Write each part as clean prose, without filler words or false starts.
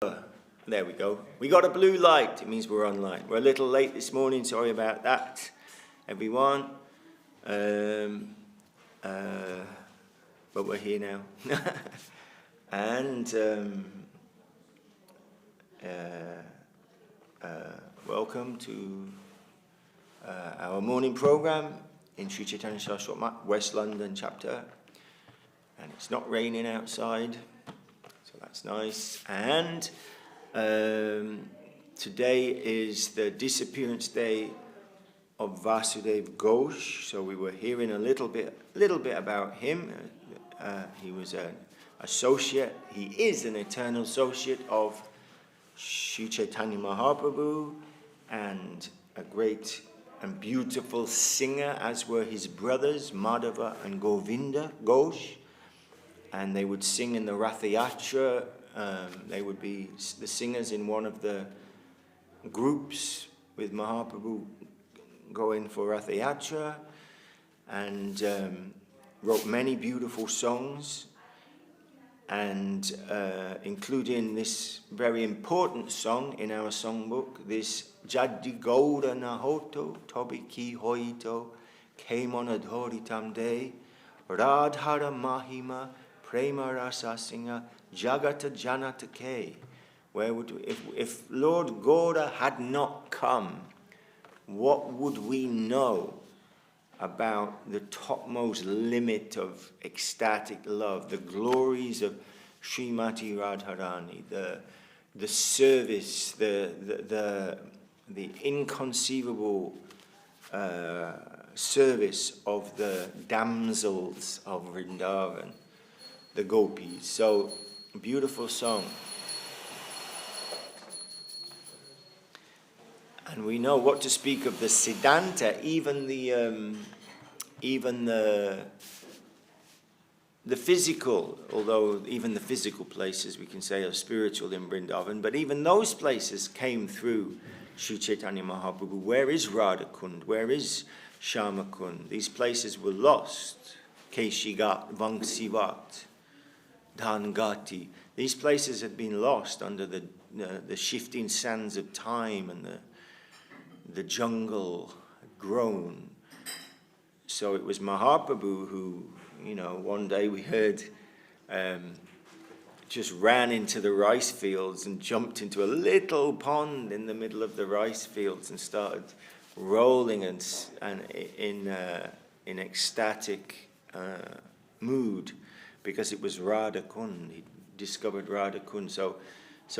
There we go. We got a blue light. It means we're online. We're a little late this morning. Sorry about that, everyone. But we're here now. And welcome to our morning program in Sri Chaitanya Saraswati, West London chapter. And it's not raining outside, so that's nice. And today is the disappearance day of Vasudev Ghosh. So we were hearing a little bit about him. He was an associate. He is an eternal associate of Sri Chaitanya Mahaprabhu, and a great and beautiful singer, as were his brothers Madhava and Govinda Ghosh. And they would sing in the Rathayatra. They would be the singers in one of the groups with Mahaprabhu going for Rathayatra, and wrote many beautiful songs, and including this very important song in our songbook, this Jadi Gauda Nahoto Tobiki Hoito Kemonadhoritam De Radhara Mahima Prema Rasa Singa Jagata Janata Ke. Where would we, if Lord Gauda had not come, what would we know about the topmost limit of ecstatic love, the glories of Srimati Radharani, the service, the inconceivable service of the damsels of Vrindavan, the gopis. So, beautiful song. And we know what to speak of the Siddhanta, even the physical, although even the physical places we can say are spiritual in Vrindavan, but even those places came through Sri Chaitanya Mahaprabhu. Where is Radhakund? Where is Shyamakund? These places were lost. Keshigat, Vangsivat, Dhangati. These places had been lost under the shifting sands of time, and the jungle had grown. So it was Mahaprabhu who, one day we heard, just ran into the rice fields and jumped into a little pond in the middle of the rice fields and started rolling and in ecstatic mood, because it was Radha Kund. He discovered Radha Kund. So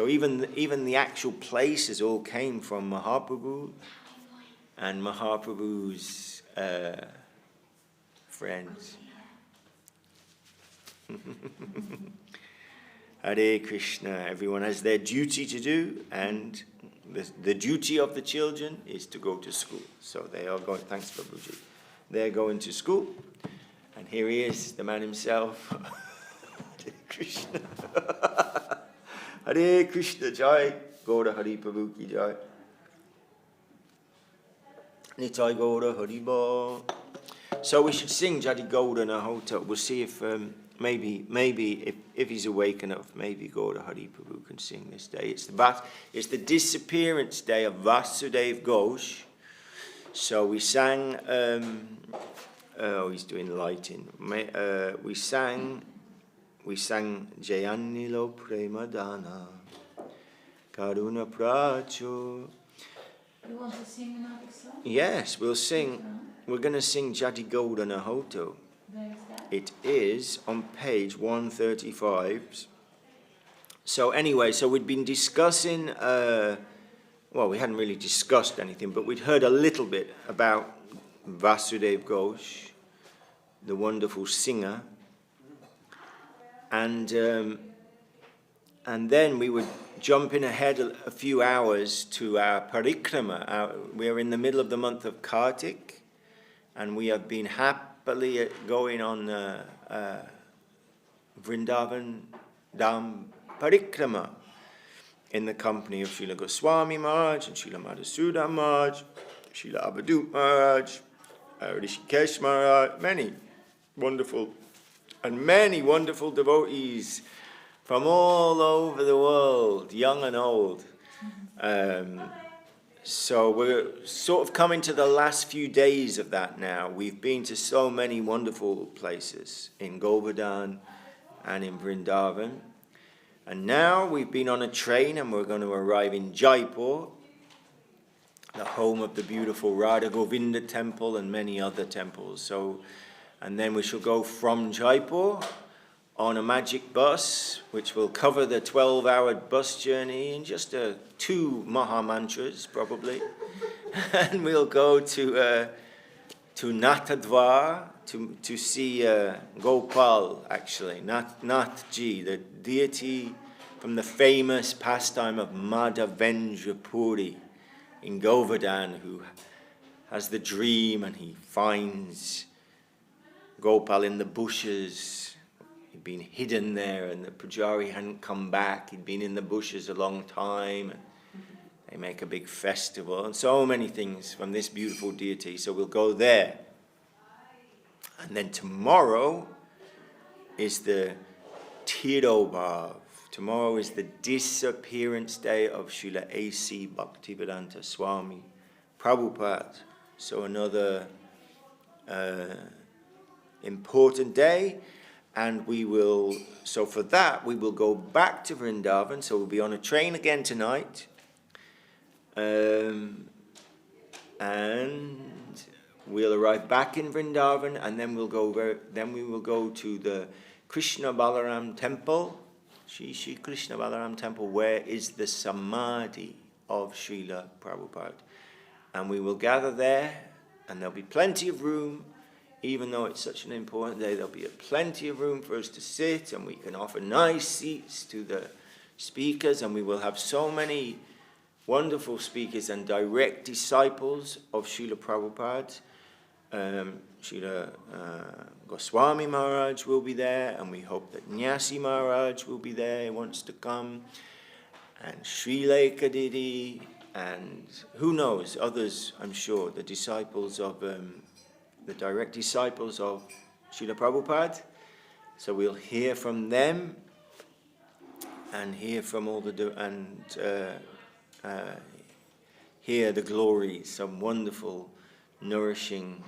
even the actual places all came from Mahaprabhu and Mahaprabhu's friends. Hare Krishna. Everyone has their duty to do, and the duty of the children is to go to school. So they are going. Thanks, Prabhuji. They're going to school, and here he is, the man himself. Hare Krishna. Hare Krishna Jai, Gaura Hari Prabhu Ki Jai. Nitai Gaura Haribo. So we should sing Jadi Gaura Nahota. We'll see if maybe if he's awake enough, maybe Gaura Hari Prabhu can sing this day. It's the disappearance day of Vasudev Ghosh. So we sang. He's doing lighting. We sang Jayanilo Premadana Karuna Pracho. You want to sing another song? Yes, we'll sing. We're going to sing Jadi Gauda Nahoto. Where is that? It is on page 135. So anyway, we'd been discussing, we hadn't really discussed anything, but we'd heard a little bit about Vasudev Ghosh, the wonderful singer. And then we were jumping ahead a few hours to our parikrama. We're in the middle of the month of Kartik, and we have been happily going on Vrindavan Dham parikrama in the company of Srila Goswami Maharaj and Srila Madhusudan Maharaj, Srila Abhadut Maharaj, Rishikesh Maharaj, many wonderful devotees from all over the world, young and old. So we're sort of coming to the last few days of that now. We've been to so many wonderful places in Govardhan and in Vrindavan. And now we've been on a train and we're going to arrive in Jaipur, the home of the beautiful Radha Govinda temple and many other temples. And then we shall go from Jaipur on a magic bus, which will cover the 12-hour bus journey in just 2 Maha Mantras, probably. And we'll go to Nathadvar to see Gopal, actually, Nathji, the deity from the famous pastime of Madhavendra Puri in Govardhan, who has the dream and he finds Gopal in the bushes. He'd been hidden there and the Pujari hadn't come back. He'd been in the bushes a long time. And they make a big festival and so many things from this beautiful deity. So we'll go there. And then tomorrow is the Tirobhav. Tomorrow is the disappearance day of Srila A.C. Bhaktivedanta Swami Prabhupada. So another important day. And so for that, we will go back to Vrindavan. So we'll be on a train again tonight. And we'll arrive back in Vrindavan, and then we will go to the Krishna Balaram temple, Shri Krishna Balaram temple, where is the Samadhi of Srila Prabhupada. And we will gather there, and there'll be plenty of room. Even though it's such an important day, there'll be plenty of room for us to sit, and we can offer nice seats to the speakers, and we will have so many wonderful speakers and direct disciples of Srila Prabhupada. Srila Goswami Maharaj will be there, and we hope that Nyasi Maharaj will be there, he wants to come, and Srileka Didi, and who knows, others, I'm sure, the disciples of the direct disciples of Srila Prabhupada. So we'll hear from them and hear from all hear the glories, some wonderful, nourishing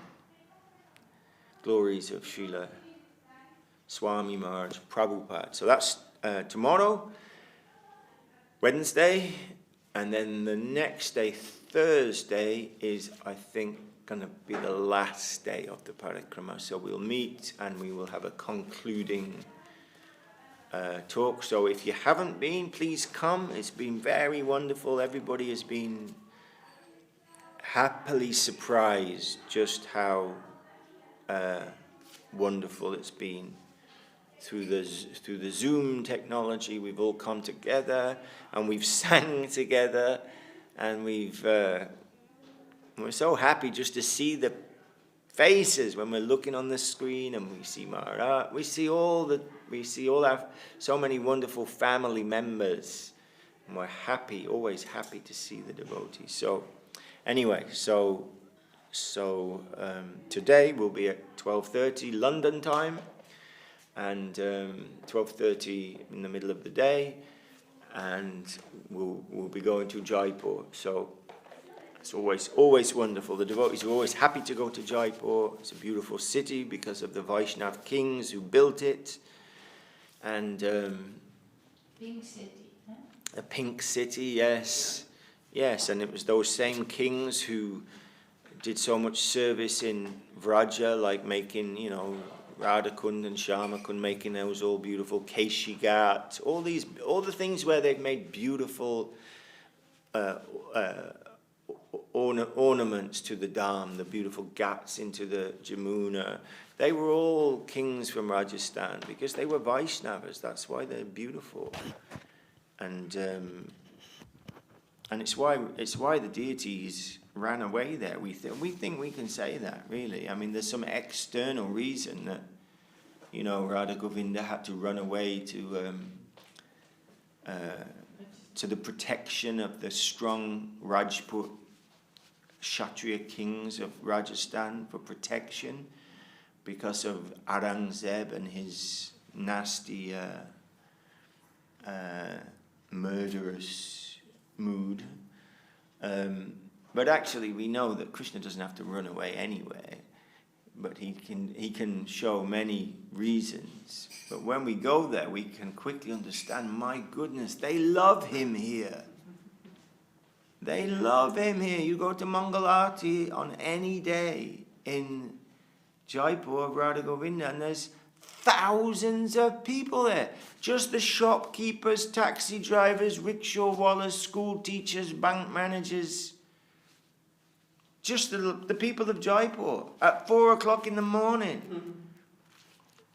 glories of Srila Swami Maharaj Prabhupada. So that's tomorrow, Wednesday, and then the next day, Thursday, is, I think, going to be the last day of the parikrama. So we'll meet and we will have a concluding talk. So if you haven't been, please come. It's been very wonderful. Everybody has been happily surprised just how wonderful it's been. Through the Zoom technology, we've all come together and we've sang together, and we're so happy just to see the faces when we're looking on the screen, and we see Maharaj, we see all our so many wonderful family members, and we're happy, always happy to see the devotees. So anyway, today will be at 12:30 London time, and 12:30 in the middle of the day, and we'll be going to Jaipur. So it's always wonderful. The devotees are always happy to go to Jaipur. It's a beautiful city because of the Vaishnava kings who built it. And Pink City, huh? a pink city, yes. Yes, and it was those same kings who did so much service in Vraja, like making, Radhakund and Shyamakund, making those all beautiful Keshigat, all the things where they've made beautiful ornaments to the Dham, the beautiful ghats into the Jamuna. They were all kings from Rajasthan because they were Vaishnavas. That's why they're beautiful, and it's why the deities ran away there. We think we can say that, really. I mean, there's some external reason that Radha Govinda had to run away to the protection of the strong Rajput Kshatriya kings of Rajasthan, for protection because of Aurangzeb and his nasty murderous mood. But actually we know that Krishna doesn't have to run away anyway, but he can show many reasons. But when we go there, we can quickly understand, my goodness, they love him here. They love him here. You go to Mangalarti on any day in Jaipur, Radha Govinda, and there's thousands of people there. Just the shopkeepers, taxi drivers, rickshaw wallahs, school teachers, bank managers. Just the people of Jaipur at 4 o'clock in the morning.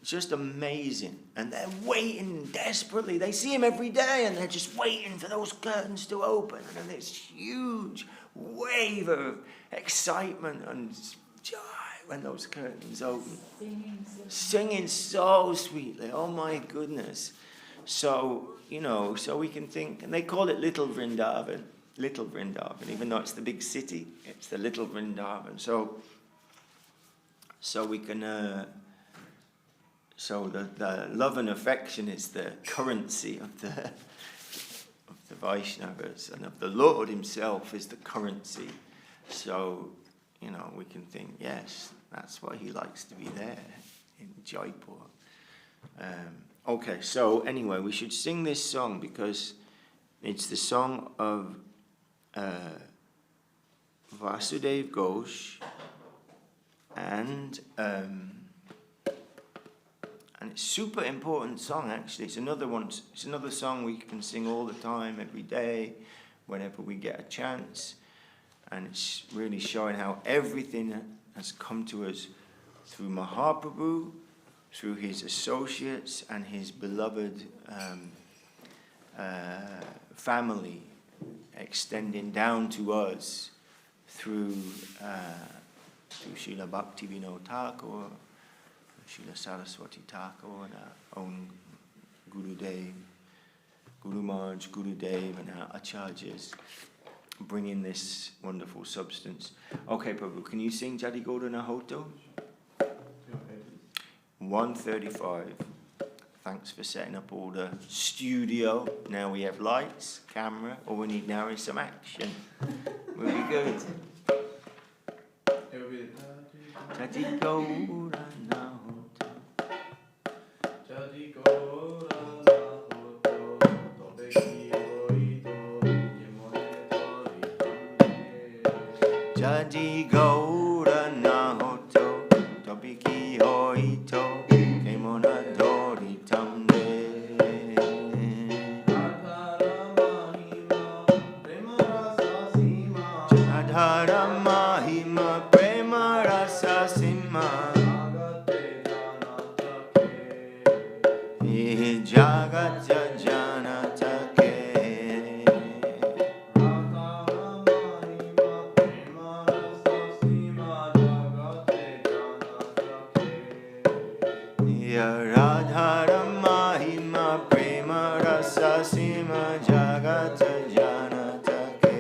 It's just amazing. And they're waiting desperately. They see him every day and they're just waiting for those curtains to open. And this huge wave of excitement and joy when those curtains open. Singing so sweetly. Oh my goodness. So, so we can think, and they call it Little Vrindavan. Little Vrindavan, even though it's the big city, it's the Little Vrindavan. So we can, so the love and affection is the currency of the Vaishnavas, and of the Lord himself is the currency. So, we can think, yes, that's why he likes to be there in Jaipur. Okay, so anyway, we should sing this song because it's the song of Vasudev Ghosh, and it's a super important song actually. It's another song we can sing all the time, every day, whenever we get a chance, and it's really showing how everything has come to us through Mahaprabhu, through his associates and his beloved family, extending down to us through Srila Bhakti Thakur, Srila Saraswati Thakur, and our own Gurudev, Guru Maharaj, Gurudev, and our Acharyas, bringing this wonderful substance. Okay, Prabhu, can you sing Jadi Gaurana Hoto? 135. Thanks for setting up all the studio. Now we have lights, camera. All we need now is some action. We'll be good. Jadi Gaurana Hoto. Jadi Gaurana Hoto. Jadi Gaurana Hoto. Tobiki Hoito. Kemona Dori Tamde. Adhara Mahima Prema Rasa Sima. Jagat Janata Ke. Radhara Mahima Prema Rasa Sima Jagat Janata Ke.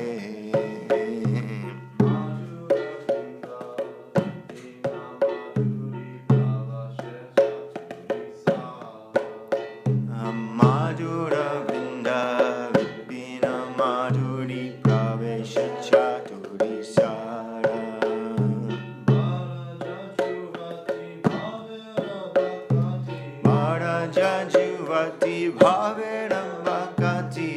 Madhura Vrinda Vipina Madhuri Pravesha Chaturi Sara. Maraja Juvati Bhavera Bhakati.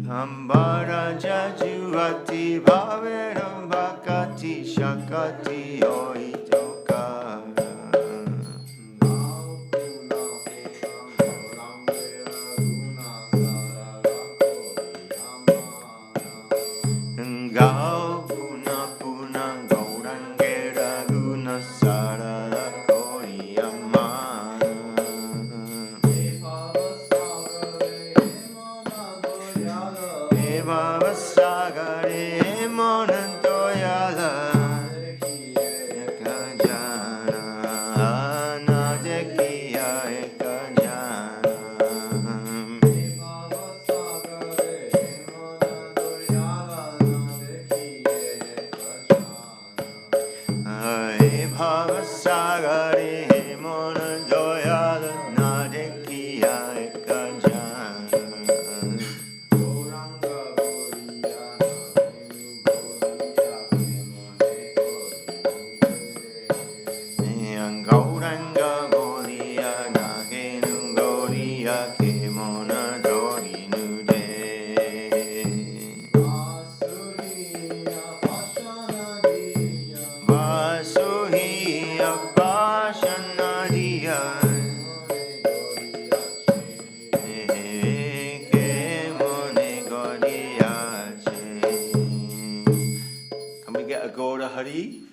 Ambaraja Juvati Bhavera Bhakati Shakati Oitokara. Gau Puna Puna Gaurangera Guna Sarara Koriyama. Eva Vasagare Monantoyala. Ekajana Anadekiya Ekajana. Hare Mona Doya Nadekiya Ekajan. Gauranga Goriya Nagenu Goriya Kemona Dori Nude. Vasuhiya Pashanadiya Kemone Goriya. Can we get a Gora Hari?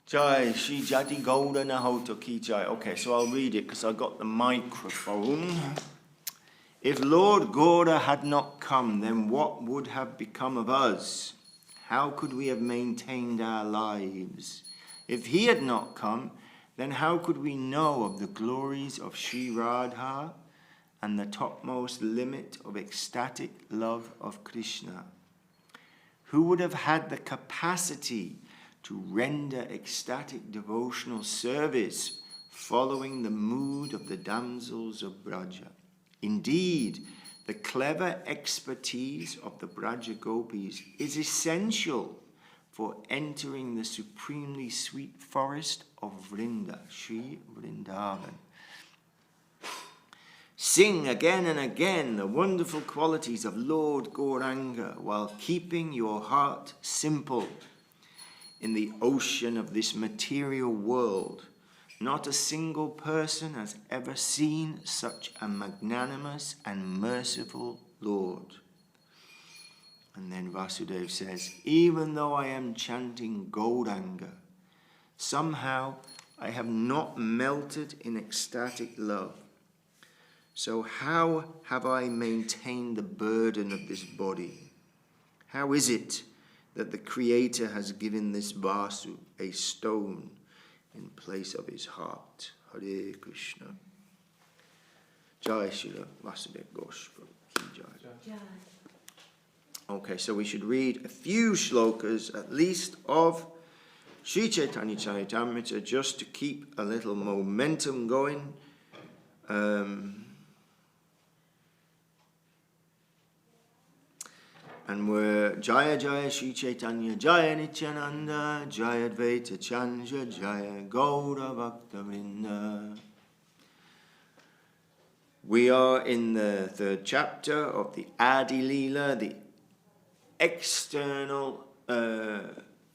Jai Shri Jati Gaura Nahoto Ki Jai. Okay, so I'll read it because I got the microphone. If Lord Gaura had not come, then what would have become of us? How could we have maintained our lives? If he had not come, then how could we know of the glories of Sri Radha and the topmost limit of ecstatic love of Krishna? Who would have had the capacity to render ecstatic devotional service following the mood of the damsels of Braja? Indeed, the clever expertise of the Braja Gopis is essential for entering the supremely sweet forest of Vrinda, Sri Vrindavan. Sing again and again the wonderful qualities of Lord Gauranga while keeping your heart simple. In the ocean of this material world, not a single person has ever seen such a magnanimous and merciful Lord. And then Vasudev says, even though I am chanting Gauranga, somehow I have not melted in ecstatic love. So how have I maintained the burden of this body? How is it that the Creator has given this Vasu a stone in place of his heart? Hare Krishna. Jai Srila Vasudev Ghosh. Jai. Okay, so we should read a few shlokas at least of Sri Chaitanya Charitamrita just to keep a little momentum going. And we're Jaya Jaya Sri Chaitanya Jaya Nityananda Jaya Advaita Chandra Jaya Gaura Bhakta Vrinda. We are in the third chapter of the Adi Leela, the external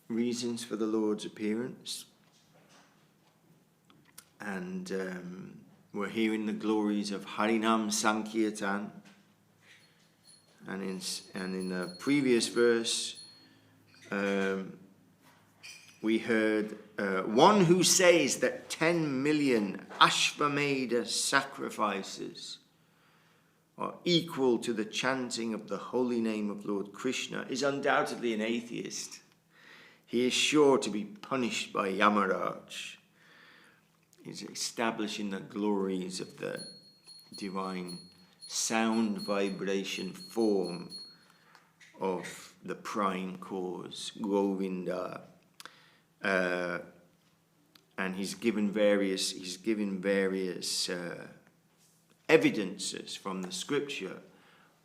reasons for the Lord's appearance. And we're hearing the glories of Harinam Sankirtan. And in the previous verse, we heard one who says that 10 million Ashvamedha sacrifices are equal to the chanting of the holy name of Lord Krishna is undoubtedly an atheist. He is sure to be punished by Yamaraj. He's establishing the glories of the divine sound vibration form of the prime cause, Govinda. And he's given various evidences from the scripture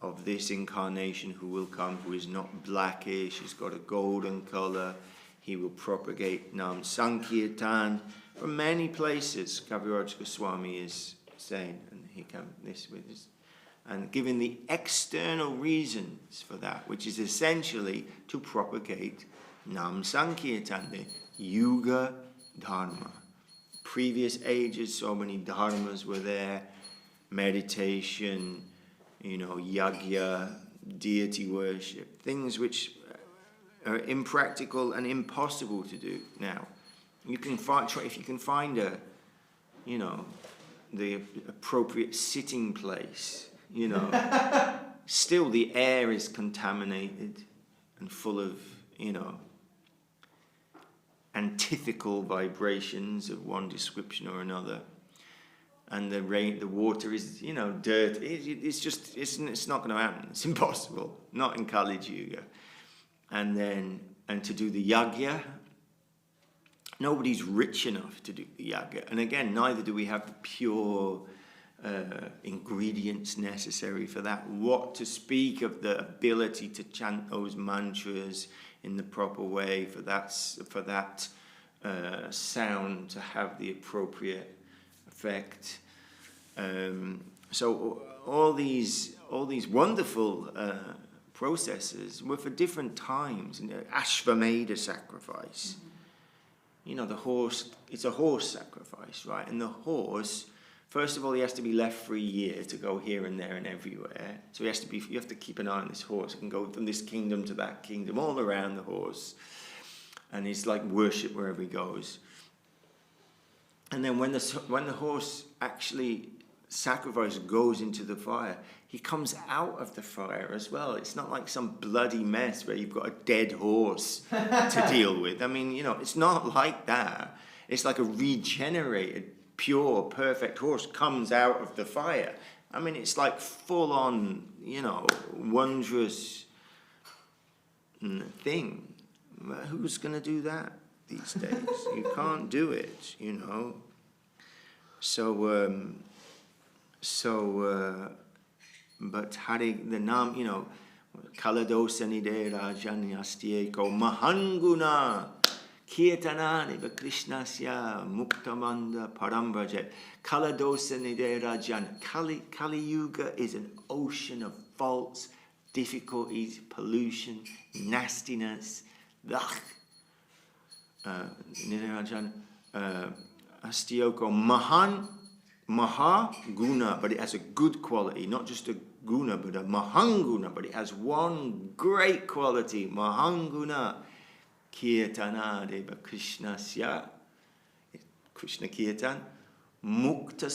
of this incarnation who will come, who is not blackish, he's got a golden color, he will propagate Nam Sankirtan from many places. Kaviraj Goswami is saying, and he came this with his, and giving the external reasons for that, which is essentially to propagate Nam Sankirtan, the Yuga Dharma. Previous ages, so many dharmas were there, meditation, yagya, deity worship, things which are impractical and impossible to do now. You can if you can find the appropriate sitting place, still the air is contaminated and full of, antithetical vibrations of one description or another. And the water is, dirty. It's not going to happen. It's impossible. Not in Kali Yuga. And to do the yagya, nobody's rich enough to do the yagya. And again, neither do we have the pure ingredients necessary for that. What to speak of the ability to chant those mantras in the proper way for that sound to have the appropriate effect. So all these wonderful processes were for different times. Ashvamedha sacrifice. The horse, it's a horse sacrifice, right? And the horse, first of all, he has to be left for a year to go here and there and everywhere. So you have to keep an eye on this horse. It can go from this kingdom to that kingdom, all around the horse. And it's like worship wherever he goes. And then when the horse actually sacrifice goes into the fire, he comes out of the fire as well. It's not like some bloody mess where you've got a dead horse to deal with. I mean, it's not like that. It's like a regenerated, pure, perfect horse comes out of the fire. I mean, it's like full on, wondrous thing. Who's going to do that these days? You can't do it, but Hari, the Nam, Kaladosanide Rajanyastieko Mahanguna Kirtanani Krishnasya Muktamanda Parambrajet. Kaladosanide Rajan. Kali Yuga is an ocean of faults, difficulties, pollution, nastiness. Nirajan Astioko Maha Guna, but it has a good quality, not just a guna, but a Mahanguna, but it has one great quality, Mahanguna Kirtana Deva Krishnasya, Krishna Kirtan, Mukta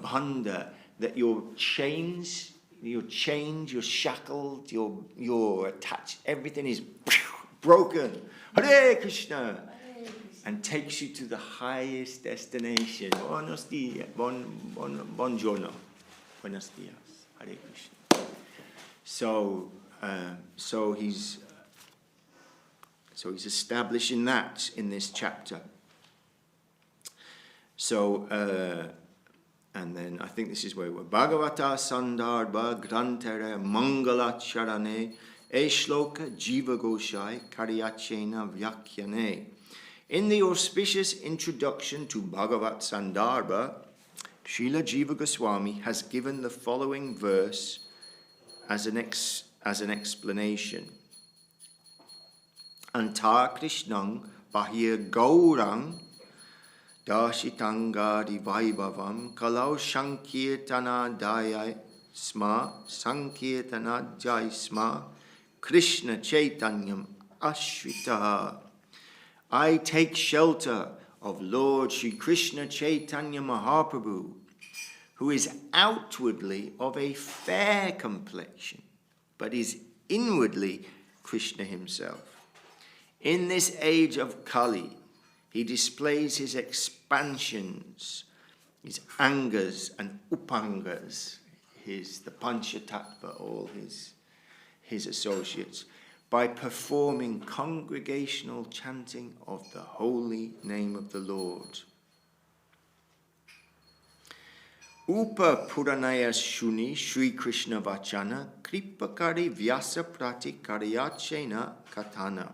Bandha, that your chains, you're shackled, you're attached, everything is broken. Hare Krishna. And takes you to the highest destination. Buenos dias. Buongiorno. Buenos dias. Hare Krishna. So he's establishing that in this chapter. So and then I think this is where we're Bhagavata Sandarbha Grantara Mangala Charane E Shloka Jiva Goshai Karyachena Vyakhyane. In the auspicious introduction to Bhagavat Sandarbha, Srila Jiva Goswami has given the following verse as an explanation. Anta Krishnang Bahir Gaurang Dashitangadi Vaibhavam Kalau Sankirtana Daya Sma Sankirtana Jai Sma Krishna Chaitanyam Ashritaha. I take shelter of Lord Shri Krishna Chaitanya Mahaprabhu, who is outwardly of a fair complexion, but is inwardly Krishna himself. In this age of Kali, he displays his expansions, his angas and upangas, the Panchatattva, all his associates, by performing congregational chanting of the holy name of the Lord. Upa Puranaya Shuni Sri Krishna Vachana Kripakari Vyasa Prati Karyachena Katana.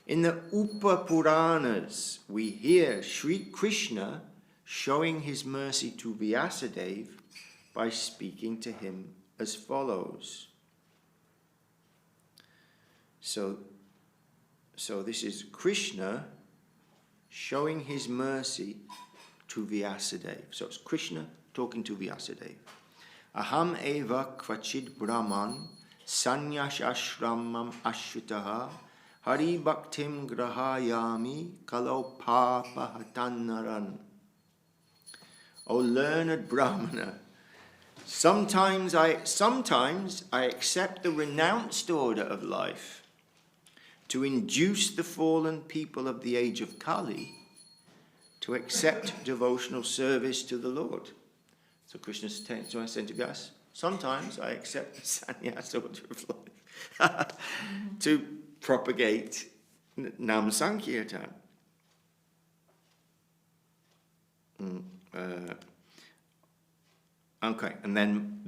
In the Upa Puranas, we hear Sri Krishna showing his mercy to Vyasadeva by speaking to him as follows. So this is Krishna showing his mercy to Vyasadeva. So it's Krishna talking to Vyasadeva. Aham eva kvachid brahman sanyasashramam ashritaha hari bhaktim grahayami kalo papa hatannaran. O learned Brahmana, sometimes I accept the renounced order of life to induce the fallen people of the age of Kali to accept devotional service to the Lord. So Krishna said to Vyasa, sometimes I accept the sannyas order of life to propagate Nam Sankirtan. Okay, and then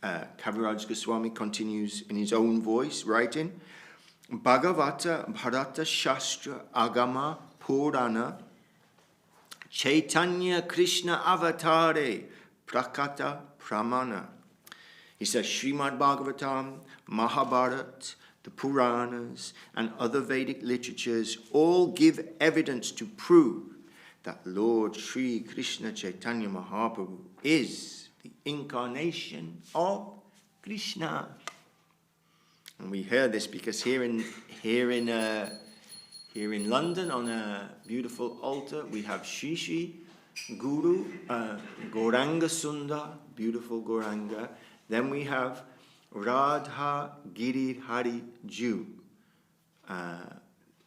Kaviraj Goswami continues in his own voice, writing, Bhagavata Bharata Shastra Agama Purana Chaitanya Krishna Avatare Prakata Pramana. He says Srimad Bhagavatam, Mahabharat, the Puranas, and other Vedic literatures all give evidence to prove that Lord Sri Krishna Chaitanya Mahaprabhu is the incarnation of Krishna. And we hear this because here in London on a beautiful altar we have Shri Guru Gauranga Sundar, beautiful Gauranga. Then we have Radha Giridhari Ju,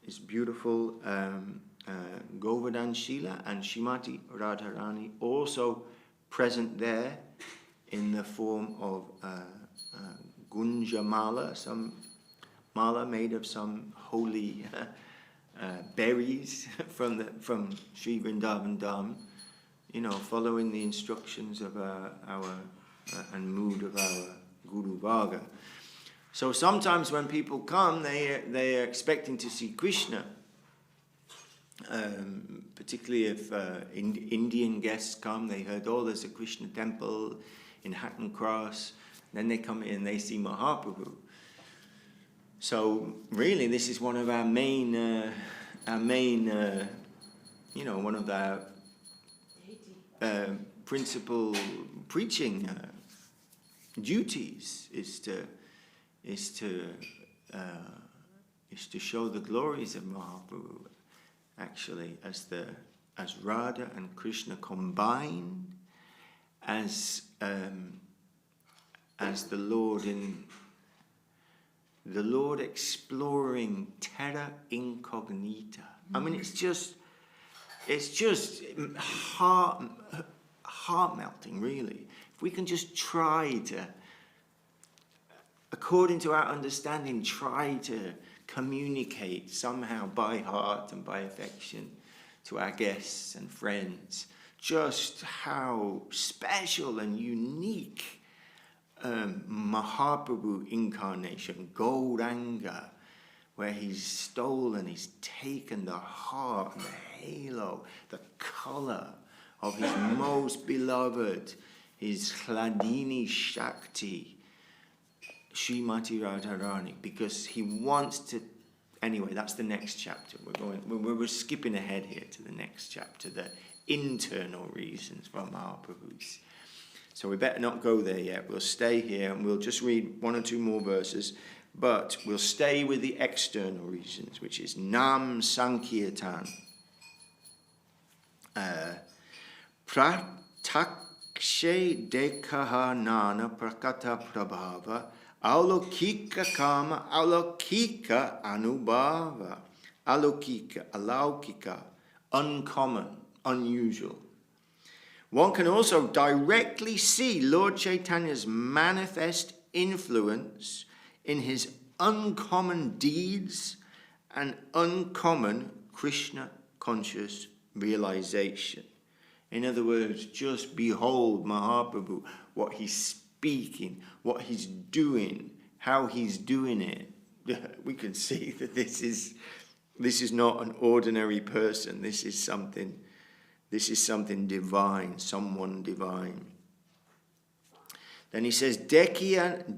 is beautiful Govardhan Shila, and Shrimati Radharani also present there in the form of Gunja Mala, some mala made of some holy berries from Sri Vrindavan Dham, following the instructions of our and mood of our Guru Varga. So sometimes when people come, they are expecting to see Krishna. Particularly if Indian guests come, they heard, there's a Krishna temple in Hatton Cross. Then they come in and they see Mahaprabhu. So really, this is one of our main, one of our principal preaching duties is to show the glories of Mahaprabhu. Actually, as Radha and Krishna combine, as the Lord exploring terra incognita. I mean, it's just heart melting, really. If we can just try to, according to our understanding, try to communicate somehow by heart and by affection to our guests and friends just how special and unique Mahaprabhu incarnation, Gauranga, where he's taken the heart, the halo, the colour of his most beloved, his Hladini Shakti, Srimati Radharani, because he wants to. Anyway, that's the next chapter. We're skipping ahead here to the next chapter, the internal reasons for Mahaprabhu's. So we better not go there yet. We'll stay here and we'll just read one or two more verses, but we'll stay with the external reasons, which is Nam Sankirtan. Pratakshe dekaha nana prakata prabhava Alaukika kama, alaukika anubhava. Alaukika, alaukika, uncommon, unusual. One can also directly see Lord Chaitanya's manifest influence in his uncommon deeds and uncommon Krishna-conscious realization. In other words, just behold Mahaprabhu, what he's speaking, what he's doing, how he's doing it. We can see that this is not an ordinary person. This is something divine, someone divine. Then he says, Dekiya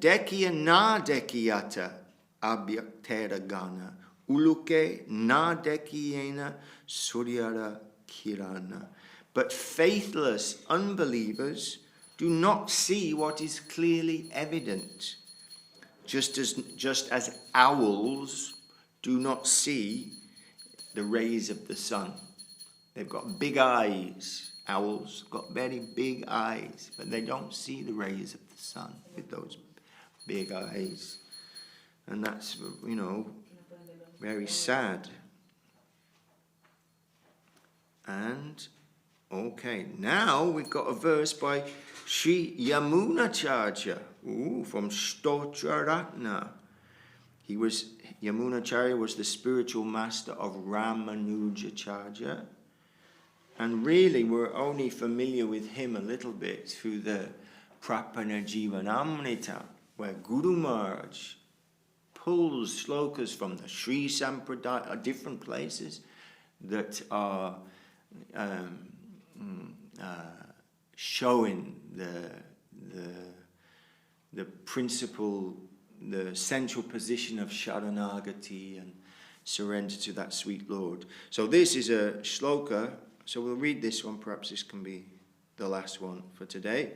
na dekiyata abhyaktera gana, uluke na dekiyena suryara kirana. But faithless unbelievers do not see what is clearly evident. just as owls do not see the rays of the sun. They've got big eyes. Owls got very big eyes, but they don't see the rays of the sun with those big eyes. And that's, very sad. And, okay, now we've got a verse by Sri Yamunacharya, from Stotra Ratna. Yamunacharya was the spiritual master of Ramanujacharya. And really, we're only familiar with him a little bit through the Prapana Jivanamrita, where Guru Maharaj pulls slokas from the Sri Sampradaya, different places that are showing the principle, the central position of Sharanagati and surrender to that sweet Lord. So this is a shloka. So we'll read this one. Perhaps this can be the last one for today.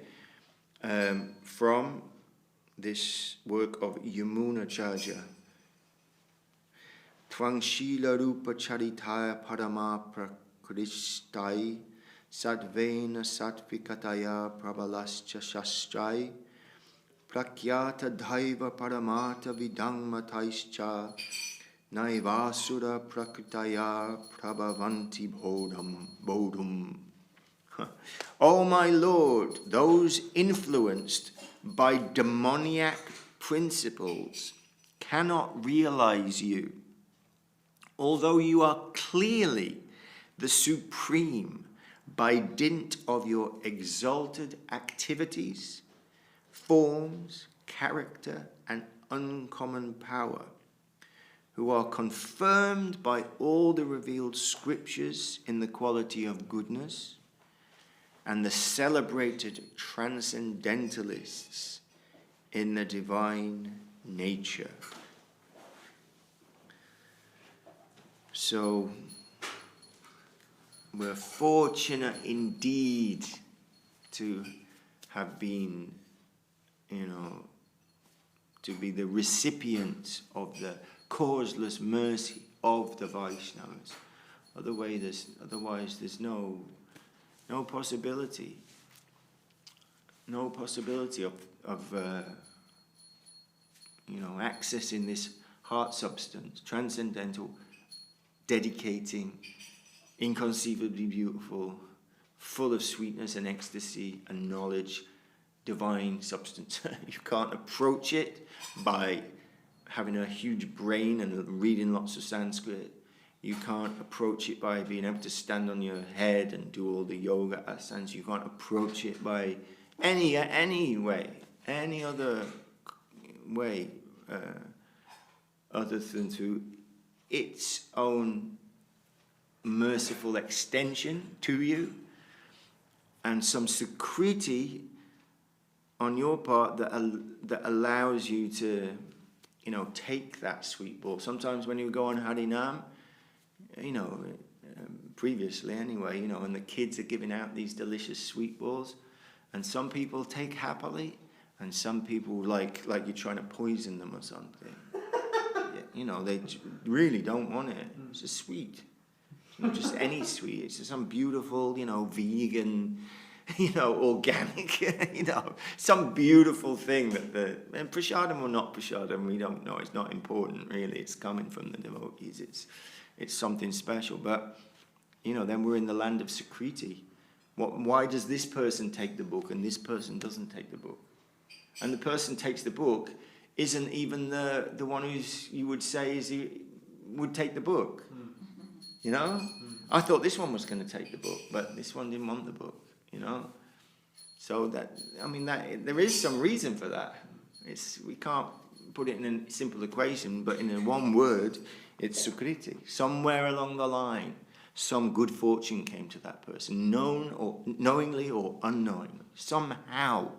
From this work of Yamunacharya. Tvang Shila Rupa Charitaya Parama Prakristai Satvena Satvikataya Prabalascha Shastrai Prakyata Daiva Paramata Vidangmataischa Naivasura Prakritaya Prabhavanti Bodhum. O my Lord, those influenced by demoniac principles cannot realize you, although you are clearly the supreme by dint of your exalted activities, forms, character, and uncommon power, who are confirmed by all the revealed scriptures in the quality of goodness, and the celebrated transcendentalists in the divine nature. So, we're fortunate indeed to have been, to be the recipients of the causeless mercy of the Vaishnavas. Otherwise, there's no possibility of accessing this heart substance, transcendental, dedicating, inconceivably beautiful, full of sweetness and ecstasy and knowledge, divine substance. You can't approach it by having a huge brain and reading lots of Sanskrit. You can't approach it by being able to stand on your head and do all the yoga asanas. You can't approach it by any other way other than through its own merciful extension to you and some sukriti on your part that allows you to, take that sweet ball. Sometimes when you go on Harinam, previously anyway, and the kids are giving out these delicious sweet balls, and some people take happily, and some people like you're trying to poison them or something. They really don't want it. It's just sweet. It's not just any sweet. It's just some beautiful, vegan, organic, some beautiful thing and prasadam or not prasadam, we don't know. It's not important, really. It's coming from the devotees. It's something special. But, then we're in the land of Sukriti. Why does this person take the book and this person doesn't take the book? And the person takes the book isn't even the one who's you would say would take the book. I thought this one was going to take the book, but this one didn't want the book. So that there is some reason for that. We can't put it in a simple equation, but in one word, it's sukriti. Somewhere along the line, some good fortune came to that person, knowingly or unknowingly. Somehow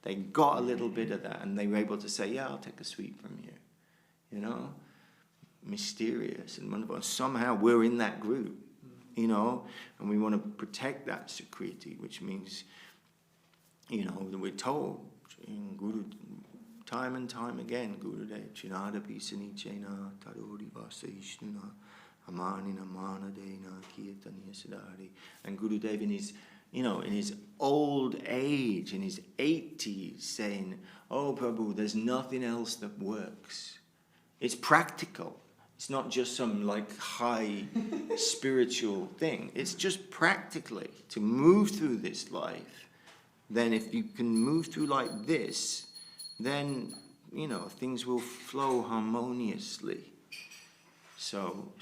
they got a little bit of that, and they were able to say, "Yeah, I'll take a sweet from you." Mysterious and wonderful. And somehow we're in that group. And we want to protect that sukriti, which means, that we're told, Guru time and time again, Gurudev, Chinada Pisanichena, Tarori Vasa Ishnuna, Amanina Manadena, Kirtaniya Siddhari. And Gurudev in his old age, in his 80s, saying, oh Prabhu, there's nothing else that works. It's practical. It's not just some like high spiritual thing. It's just practically to move through this life. Then if you can move through like this, then, things will flow harmoniously. So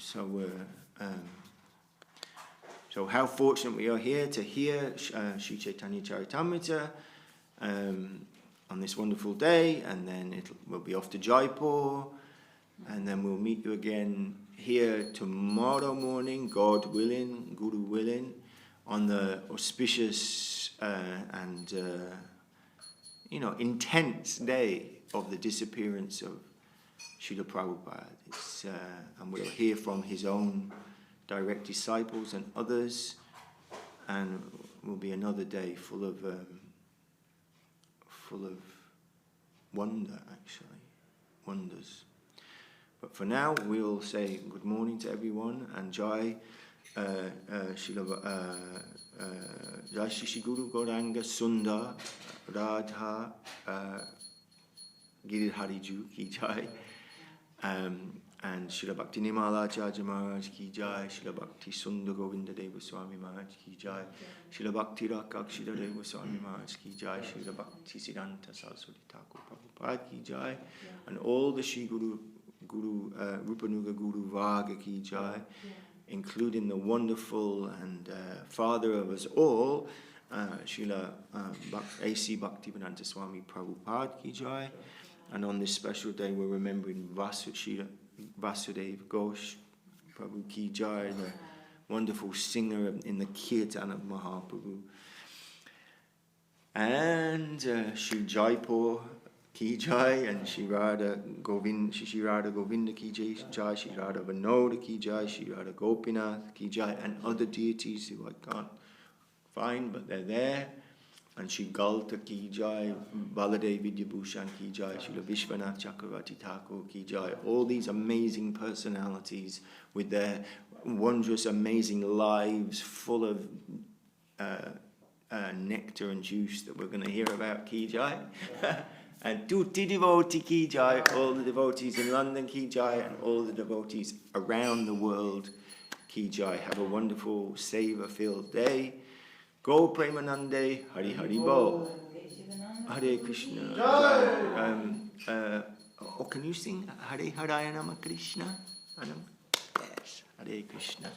how fortunate we are here to hear Sri Chaitanya Charitamrita on this wonderful day, and then we'll be off to Jaipur, and then we'll meet you again here tomorrow morning, God willing, Guru willing, on the auspicious and intense day of the disappearance of Srila Prabhupada. And we'll hear from his own direct disciples and others, and will be another day full of wonder, actually, wonders. But for now, we'll say good morning to everyone, and Jai Jai Shri Guru Gauranga Sundar Radha Giridhariju Ki Jai, and Srila Bhakti Nimala Acharya Maharaj Ki Jai, Srila Bhakti Sundar Govinda Deva Swami Maharaj Ki Jai, Srila Bhakti Rakshida Deva Swami Maharaj Ki Jai, Srila Bhakti Siddhanta Saraswati Thakur Prabhupada Ki Jai, and all the Sri Guru Rupanuga Guru Vaga Ki Jai, including the wonderful and father of us all, Srila A.C. Bhaktivedanta Swami Prabhupada Ki Jai. And on this special day, we're remembering Vasudev Ghosh Prabhu Ki Jai, the wonderful singer in the Kirtan of Mahaprabhu. And Sri Jaipur Ki Jai, and Sri Radha Govinda Ki Jai, Sri Radha Vinoda Ki Jai, Sri Radha Gopinath Ki Jai, and other deities who I can't find, but they're there. And Sri Galta Ki Jai, Baladev Vidyabhushan Ki Jai, Srila Vishwanath Chakravarti Thakur Ki Jai, all these amazing personalities with their wondrous, amazing lives full of nectar and juice that we're going to hear about, Ki Jai. And Tutti Devotee Ki Jai, all the devotees in London Ki Jai, and all the devotees around the world Ki Jai. Have a wonderful, savor-filled day. Go Premanande, Hari Hari Bo. Hare Krishna. Can you sing Hare Haraya Nama Krishna? Yes, Hare Krishna.